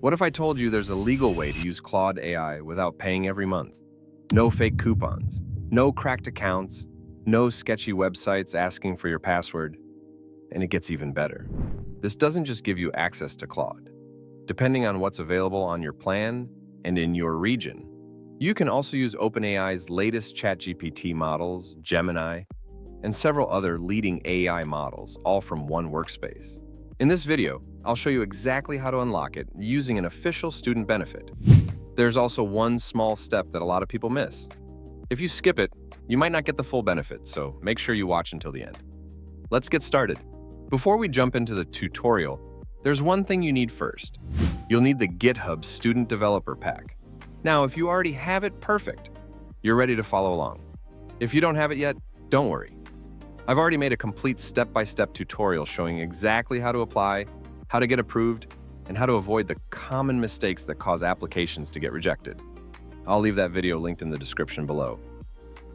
What if I told you there's a legal way to use Claude AI without paying every month? No fake coupons, no cracked accounts, no sketchy websites asking for your password, and it gets even better. This doesn't just give you access to Claude. Depending on what's available on your plan and in your region, you can also use OpenAI's latest ChatGPT models, Gemini, and several other leading AI models, all from one workspace. In this video, I'll show you exactly how to unlock it using an official student benefit. There's also one small step that a lot of people miss. If you skip it, you might not get the full benefit, so make sure you watch until the end. Let's get started. Before we jump into the tutorial, there's one thing you need first. You'll need the GitHub Student Developer Pack. Now, if you already have it, perfect. You're ready to follow along. If you don't have it yet, don't worry. I've already made a complete step-by-step tutorial showing exactly how to apply, how to get approved, and how to avoid the common mistakes that cause applications to get rejected. I'll leave that video linked in the description below.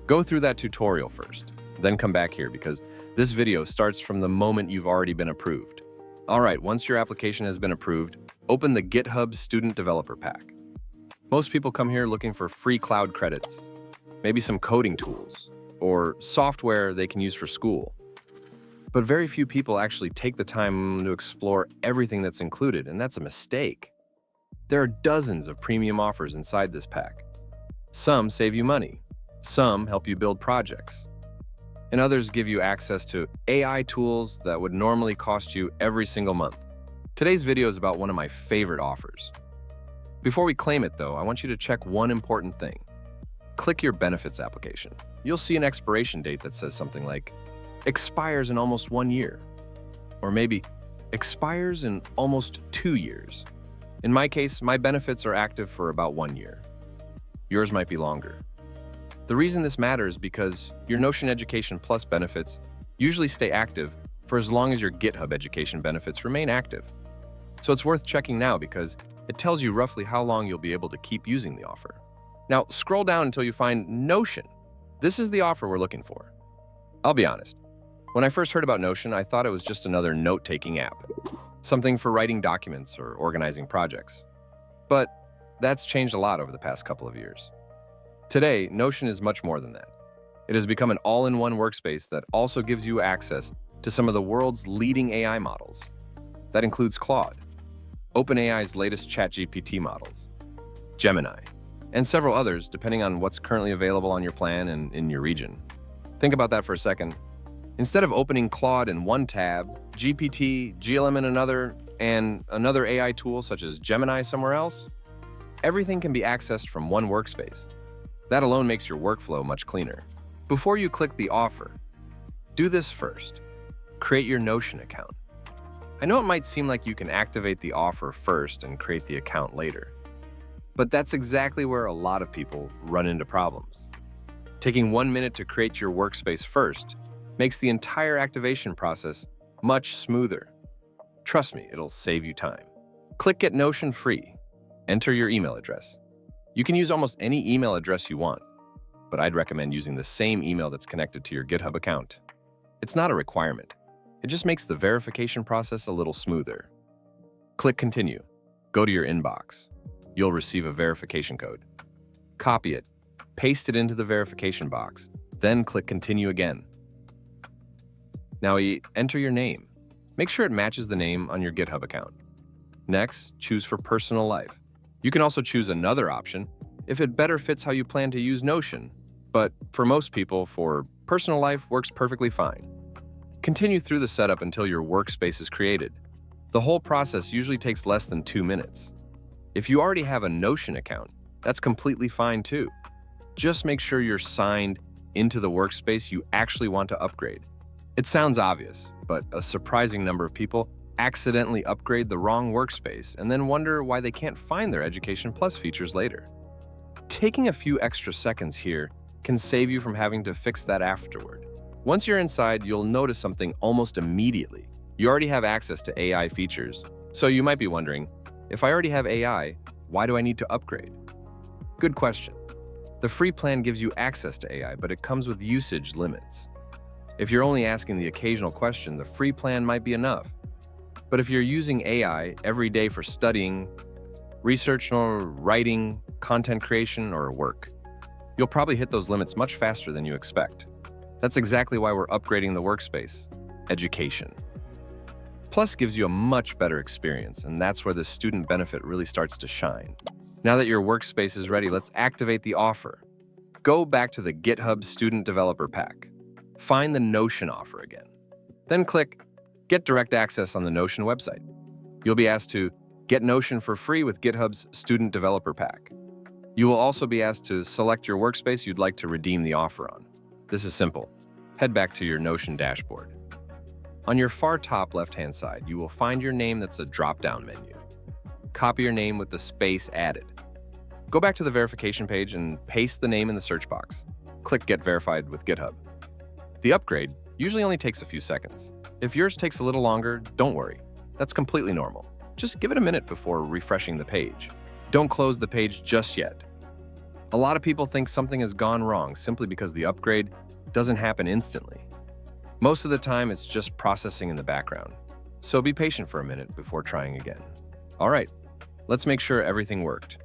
Go through that tutorial first, then come back here because this video starts from the moment you've already been approved. All right, once your application has been approved, open the GitHub Student Developer Pack. Most people come here looking for free cloud credits, maybe some coding tools, or software they can use for school. But very few people actually take the time to explore everything that's included, and that's a mistake. There are dozens of premium offers inside this pack. Some save you money, some help you build projects, and others give you access to AI tools that would normally cost you every single month. Today's video is about one of my favorite offers. Before we claim it though, I want you to check one important thing. Click your benefits application. You'll see an expiration date that says something like, expires in almost 1 year. Or maybe, expires in almost 2 years. In my case, my benefits are active for about 1 year. Yours might be longer. The reason this matters is because your Notion Education Plus benefits usually stay active for as long as your GitHub Education benefits remain active. So it's worth checking now because it tells you roughly how long you'll be able to keep using the offer. Now, scroll down until you find Notion. This is the offer we're looking for. I'll be honest. When I first heard about Notion, I thought it was just another note-taking app, something for writing documents or organizing projects. But that's changed a lot over the past couple of years. Today, Notion is much more than that. It has become an all-in-one workspace that also gives you access to some of the world's leading AI models. That includes Claude, OpenAI's latest ChatGPT models, Gemini, and several others depending on what's currently available on your plan and in your region. Think about that for a second. Instead of opening Claude in one tab, GPT, GLM in another, and another AI tool such as Gemini somewhere else, everything can be accessed from one workspace. That alone makes your workflow much cleaner. Before you click the offer, do this first. Create your Notion account. I know it might seem like you can activate the offer first and create the account later, but that's exactly where a lot of people run into problems. Taking 1 minute to create your workspace first makes the entire activation process much smoother. Trust me, it'll save you time. Click Get Notion free. Enter your email address. You can use almost any email address you want, but I'd recommend using the same email that's connected to your GitHub account. It's not a requirement. It just makes the verification process a little smoother. Click Continue. Go to your inbox. You'll receive a verification code. Copy it, paste it into the verification box, then click Continue again. Now enter your name. Make sure it matches the name on your GitHub account. Next, choose for personal life. You can also choose another option if it better fits how you plan to use Notion, but for most people, for personal life works perfectly fine. Continue through the setup until your workspace is created. The whole process usually takes less than 2 minutes. If you already have a Notion account, that's completely fine too. Just make sure you're signed into the workspace you actually want to upgrade. It sounds obvious, but a surprising number of people accidentally upgrade the wrong workspace and then wonder why they can't find their Education Plus features later. Taking a few extra seconds here can save you from having to fix that afterward. Once you're inside, you'll notice something almost immediately. You already have access to AI features, so you might be wondering, if I already have AI, why do I need to upgrade? Good question. The free plan gives you access to AI, but it comes with usage limits. If you're only asking the occasional question, the free plan might be enough. But if you're using AI every day for studying, research or writing, content creation, or work. You'll probably hit those limits much faster than you expect. That's exactly why we're upgrading the workspace: education. Plus gives you a much better experience, and that's where the student benefit really starts to shine. Now that your workspace is ready, let's activate the offer. Go back to the GitHub Student Developer Pack. Find the Notion offer again. Then click Get Direct Access on the Notion website. You'll be asked to get Notion for free with GitHub's Student Developer Pack. You will also be asked to select your workspace you'd like to redeem the offer on. This is simple. Head back to your Notion dashboard. On your far top left-hand side, you will find your name that's a drop-down menu. Copy your name with the space added. Go back to the verification page and paste the name in the search box. Click Get Verified with GitHub. The upgrade usually only takes a few seconds. If yours takes a little longer, don't worry. That's completely normal. Just give it a minute before refreshing the page. Don't close the page just yet. A lot of people think something has gone wrong simply because the upgrade doesn't happen instantly. Most of the time, it's just processing in the background. So be patient for a minute before trying again. All right, let's make sure everything worked.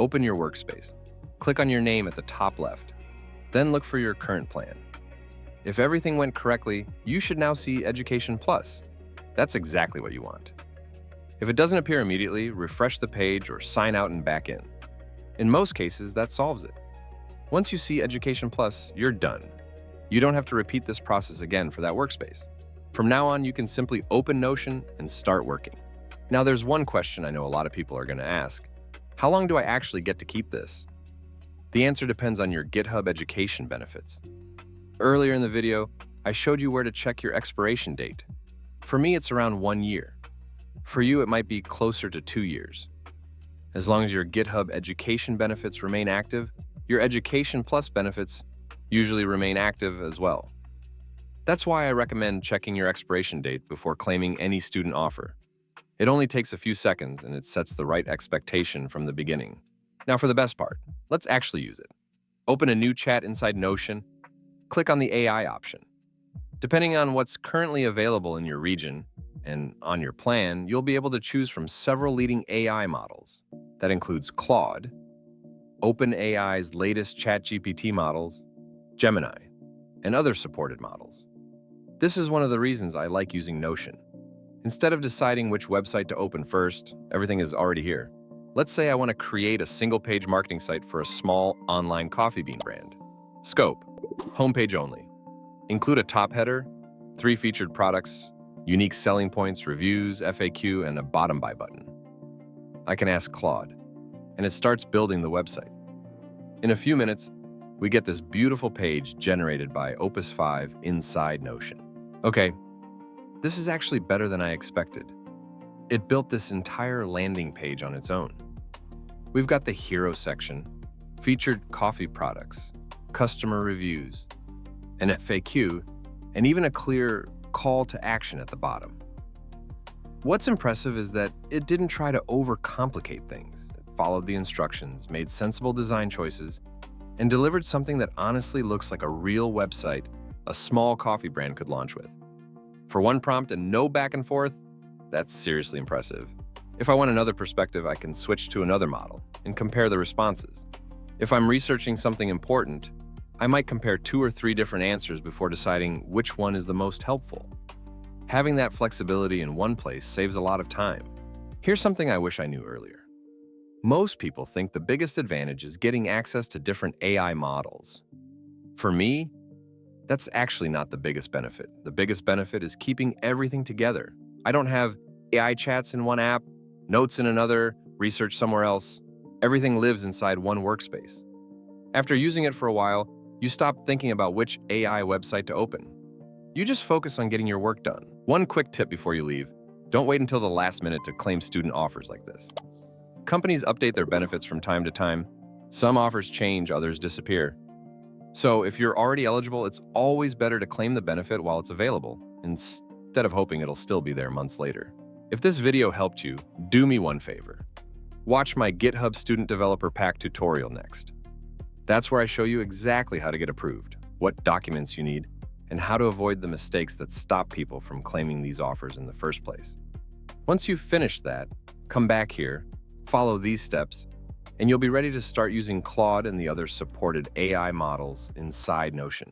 Open your workspace. Click on your name at the top left. Then look for your current plan. If everything went correctly, you should now see Education Plus. That's exactly what you want. If it doesn't appear immediately, refresh the page or sign out and back in. In most cases, that solves it. Once you see Education Plus, you're done. You don't have to repeat this process again for that workspace. From now on, you can simply open Notion and start working. Now, there's one question I know a lot of people are going to ask. How long do I actually get to keep this? The answer depends on your GitHub education benefits. Earlier in the video, I showed you where to check your expiration date. For me, it's around 1 year. For you, it might be closer to 2 years. As long as your GitHub education benefits remain active, your Education Plus benefits usually remain active as well. That's why I recommend checking your expiration date before claiming any student offer. It only takes a few seconds and it sets the right expectation from the beginning. Now for the best part, let's actually use it. Open a new chat inside Notion, click on the AI option. Depending on what's currently available in your region and on your plan, you'll be able to choose from several leading AI models. That includes Claude, OpenAI's latest ChatGPT models, Gemini, and other supported models. This is one of the reasons I like using Notion. Instead of deciding which website to open first, everything is already here. Let's say I want to create a single-page marketing site for a small online coffee bean brand. Scope: homepage only. Include a top header, 3 featured products, unique selling points, reviews, FAQ, and a bottom buy button. I can ask Claude, and it starts building the website. In a few minutes, we get this beautiful page generated by Opus 5 inside Notion. Okay, this is actually better than I expected. It built this entire landing page on its own. We've got the hero section, featured coffee products, customer reviews, an FAQ, and even a clear call to action at the bottom. What's impressive is that it didn't try to overcomplicate things. It followed the instructions, made sensible design choices, and delivered something that honestly looks like a real website a small coffee brand could launch with. For one prompt and no back and forth, that's seriously impressive. If I want another perspective, I can switch to another model and compare the responses. If I'm researching something important, I might compare 2 or 3 different answers before deciding which one is the most helpful. Having that flexibility in one place saves a lot of time. Here's something I wish I knew earlier. Most people think the biggest advantage is getting access to different AI models. For me, that's actually not the biggest benefit. The biggest benefit is keeping everything together. I don't have AI chats in one app, notes in another, research somewhere else. Everything lives inside one workspace. After using it for a while, you stop thinking about which AI website to open. You just focus on getting your work done. One quick tip before you leave: don't wait until the last minute to claim student offers like this. Companies update their benefits from time to time. Some offers change, others disappear. So if you're already eligible, it's always better to claim the benefit while it's available, instead of hoping it'll still be there months later. If this video helped you, do me one favor. Watch my GitHub Student Developer Pack tutorial next. That's where I show you exactly how to get approved, what documents you need, and how to avoid the mistakes that stop people from claiming these offers in the first place. Once you've finished that, come back here, Follow these steps, and you'll be ready to start using Claude and the other supported AI models inside Notion.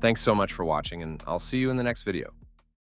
Thanks so much for watching, and I'll see you in the next video.